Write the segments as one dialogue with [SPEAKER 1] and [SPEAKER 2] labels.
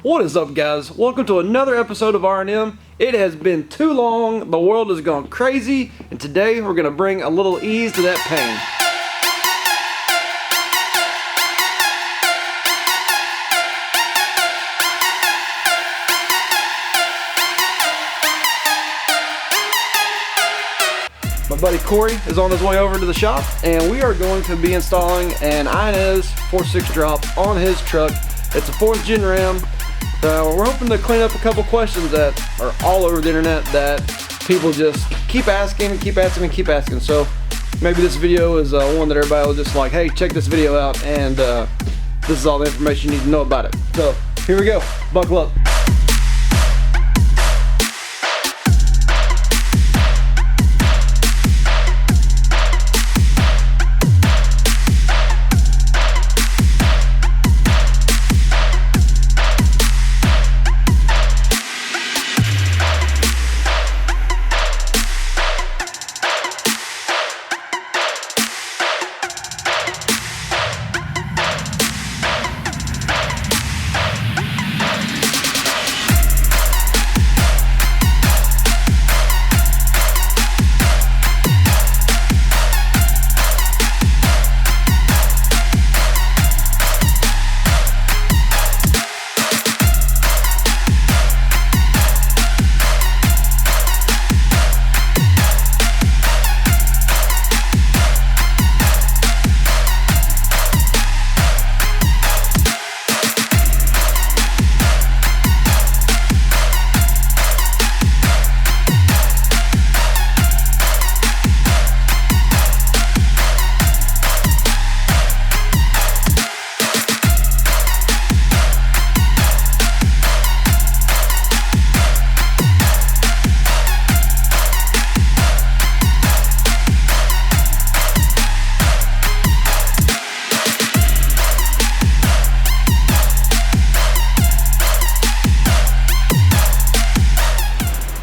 [SPEAKER 1] What is up, guys? Welcome to another episode of RNM. It has been too long, the world has gone crazy, and today we're going to bring a little ease to that pain. My buddy Corey is on his way over to the shop, and we are going to be installing an IHC 4.6 drop on his truck. It's a 4th gen Ram. We're hoping to clean up a couple questions that are all over the internet that people just keep asking. So maybe this video is one that everybody will just like, hey, check this video out, and this is all the information you need to know about it. So here we go, buckle up.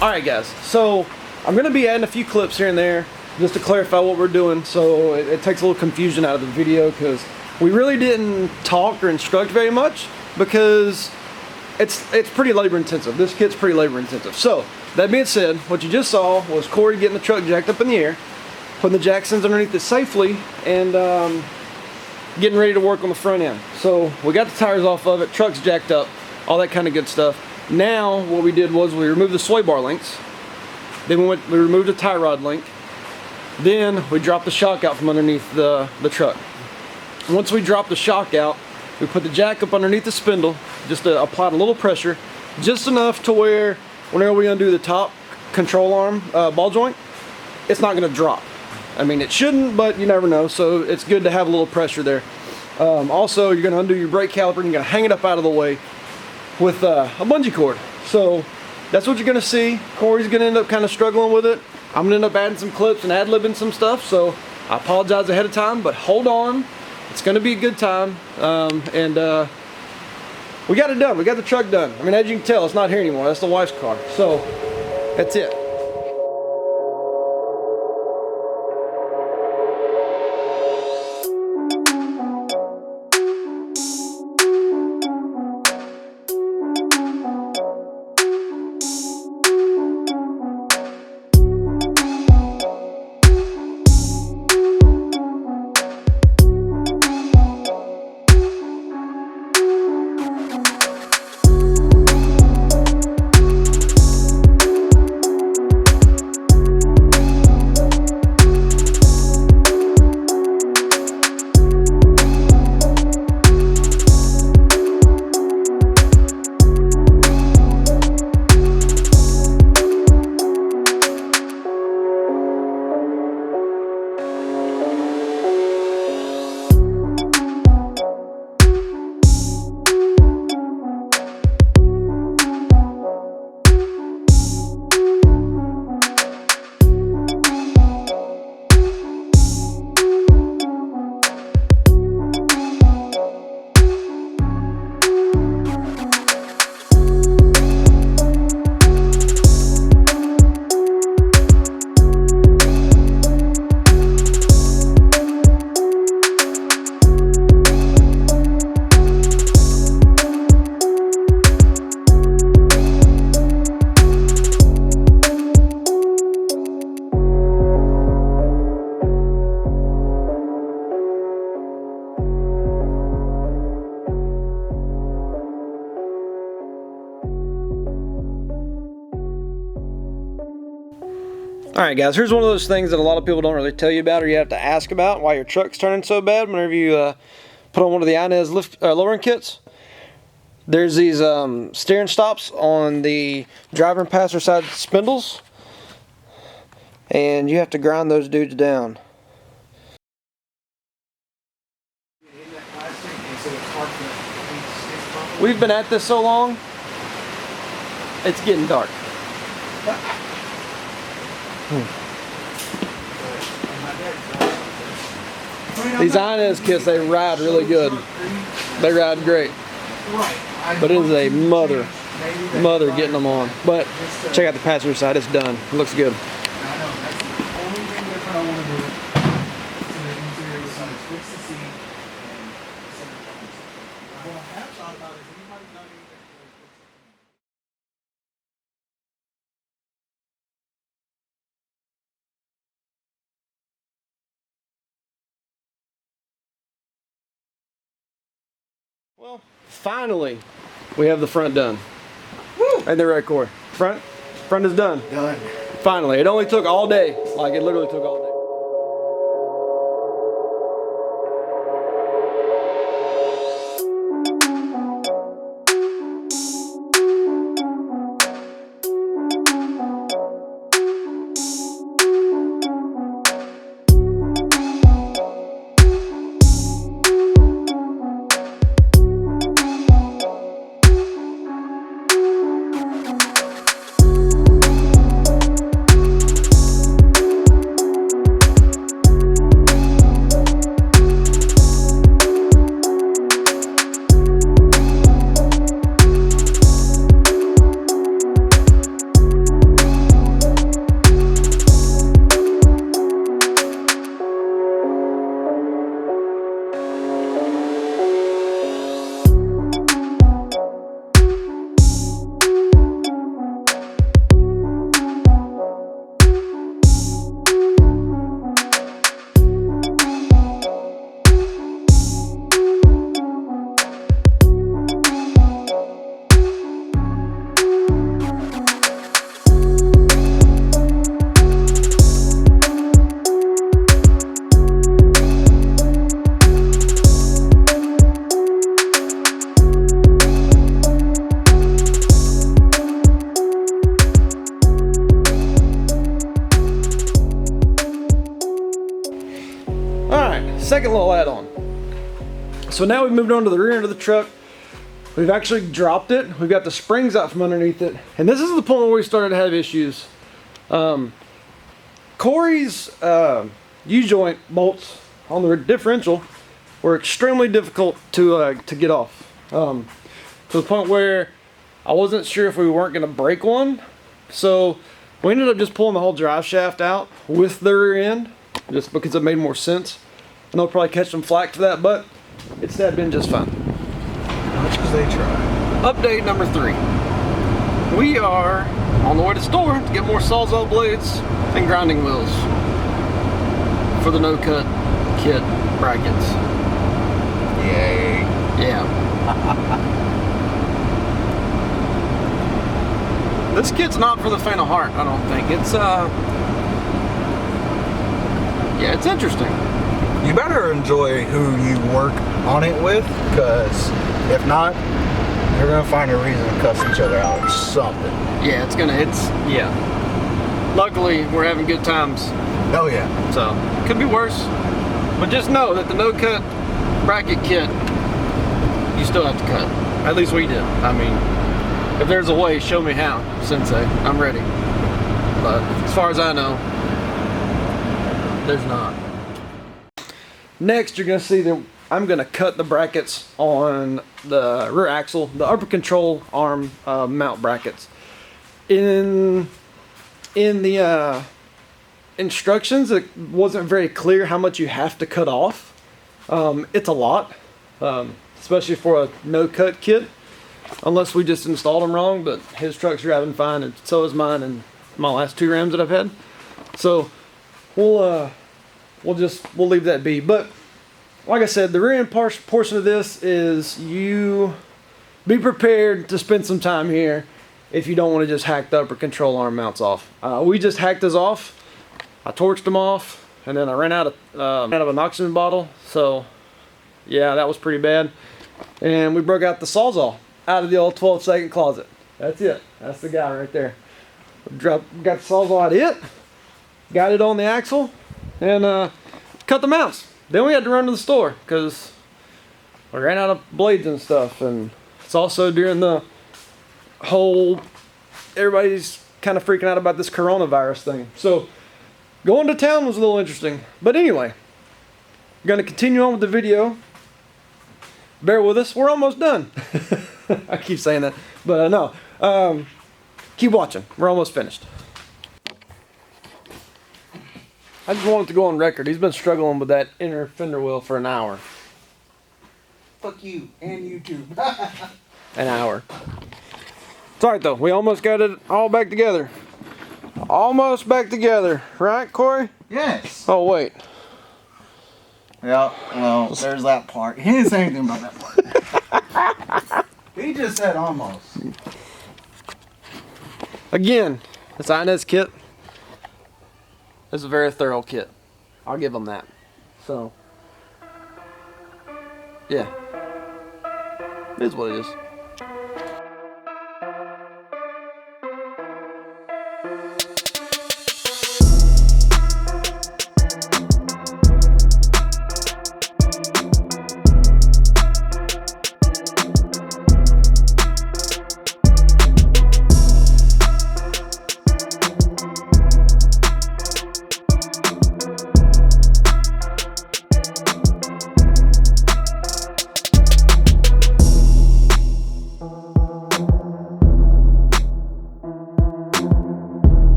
[SPEAKER 1] Alright guys, so I'm going to be adding a few clips here and there just to clarify what we're doing, so it takes a little confusion out of the video, because we really didn't talk or instruct very much because it's pretty labor intensive. This kit's pretty labor intensive. So that being said, what you just saw was Corey getting the truck jacked up in the air, putting the jacksons underneath it safely, and getting ready to work on the front end. So we got the tires off of it, truck's jacked up, all that kind of good stuff. Now what we did was we removed the sway bar links, then we removed the tie rod link, then we dropped the shock out from underneath the truck. Once we dropped the shock out, we put the jack up underneath the spindle, just to apply a little pressure, just enough to where whenever we undo the top control arm ball joint, it's not going to drop. I mean, it shouldn't, but you never know, so it's good to have a little pressure there. Also, you're going to undo your brake caliper and you're going to hang it up out of the way with a bungee cord. So that's what you're gonna see. Corey's gonna end up kind of struggling with it. I'm gonna end up adding some clips and ad-libbing some stuff, so I apologize ahead of time, but hold on, it's gonna be a good time. We got it done. We got the truck done. I mean, as you can tell, it's not here anymore. That's the wife's car. So that's it. Alright guys, here's one of those things that a lot of people don't really tell you about, or you have to ask about why your truck's turning so bad whenever you put on one of the IHC lowering kits. There's these steering stops on the driver and passenger side spindles, and you have to grind those dudes down. We've been at this so long, it's getting dark. These IHC kits, they ride really good. They ride great. But it is a mother getting them on. But check out the passenger side, it's done. It looks good. Well, finally, we have the front done. Woo! And the red core. Front is done.
[SPEAKER 2] Done.
[SPEAKER 1] Finally, it only took all day. Like, it literally took all day. Second little add-on. So now we've moved on to the rear end of the truck. We've actually dropped it. We've got the springs out from underneath it. And this is the point where we started to have issues. Corey's U-joint bolts on the differential were extremely difficult to get off. To the point where I wasn't sure if we weren't going to break one. So we ended up just pulling the whole drive shaft out with the rear end, just because it made more sense. And they'll probably catch some flack for that, but it's been just fine.
[SPEAKER 2] Much as they try.
[SPEAKER 1] Update number 3. We are on the way to the store to get more Sawzall blades and grinding wheels for the no-cut kit brackets.
[SPEAKER 2] Yay.
[SPEAKER 1] Yeah. This kit's not for the faint of heart, I don't think. It's yeah, it's interesting.
[SPEAKER 2] You better enjoy who you work on it with, because if not, you're gonna find a reason to cuss each other out or something.
[SPEAKER 1] Yeah, yeah. Luckily, we're having good times.
[SPEAKER 2] Oh yeah.
[SPEAKER 1] So, could be worse. But just know that the no-cut bracket kit, you still have to cut. At least we did. I mean, if there's a way, show me how, Sensei. I'm ready. But as far as I know, there's not. Next, you're going to see that I'm going to cut the brackets on the rear axle, the upper control arm mount brackets. In the instructions, it wasn't very clear how much you have to cut off. It's a lot, especially for a no-cut kit, unless we just installed them wrong, but his truck's driving fine, and so is mine and my last 2 Rams that I've had. So we'll leave that be. But like I said, the rear end portion of this is, you be prepared to spend some time here if you don't want to just hack the upper control arm mounts off. We just hacked those off. I torched them off, and then I ran out of an oxygen bottle. So yeah, that was pretty bad. And we broke out the Sawzall out of the old 12-second closet. That's it. That's the guy right there. Got the Sawzall out of it, got it on the axle, and cut the mounts. Then we had to run to the store because we ran out of blades and stuff. And it's also during the whole, everybody's kind of freaking out about this coronavirus thing. So going to town was a little interesting. But anyway, I'm going to continue on with the video. Bear with us. We're almost done. I keep saying that, but no. Keep watching. We're almost finished. I just wanted to go on record. He's been struggling with that inner fender wheel for an hour.
[SPEAKER 2] Fuck you and YouTube.
[SPEAKER 1] An hour. It's alright though. We almost got it all back together. Almost back together. Right, Corey?
[SPEAKER 2] Yes.
[SPEAKER 1] Oh, wait.
[SPEAKER 2] Yeah, well, there's that part. He didn't say anything about that part. He just said almost.
[SPEAKER 1] Again, this INS kit is a very thorough kit. I'll give them that. So, yeah. It is what it is.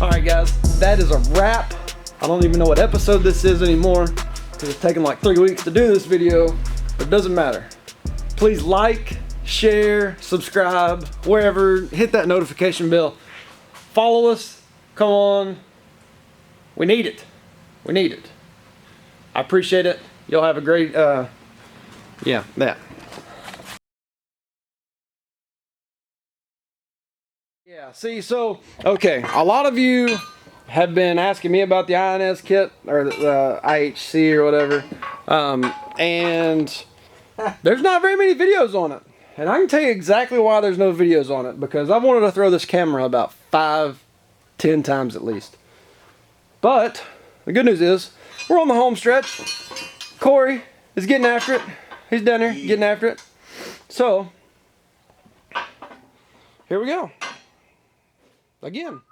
[SPEAKER 1] Alright guys, that is a wrap. I don't even know what episode this is anymore because it's taken like 3 weeks to do this video, but it doesn't matter. Please like, share, subscribe, wherever, hit that notification bell. Follow us, come on. We need it. We need it. I appreciate it. Y'all have a great, yeah, that. Yeah, see, so, okay, a lot of you have been asking me about the INS kit, or the IHC or whatever, and there's not very many videos on it. And I can tell you exactly why there's no videos on it, because I've wanted to throw this camera about 5-10 times at least. But the good news is, we're on the home stretch. Corey is getting after it. He's down there getting after it. So, here we go. Again.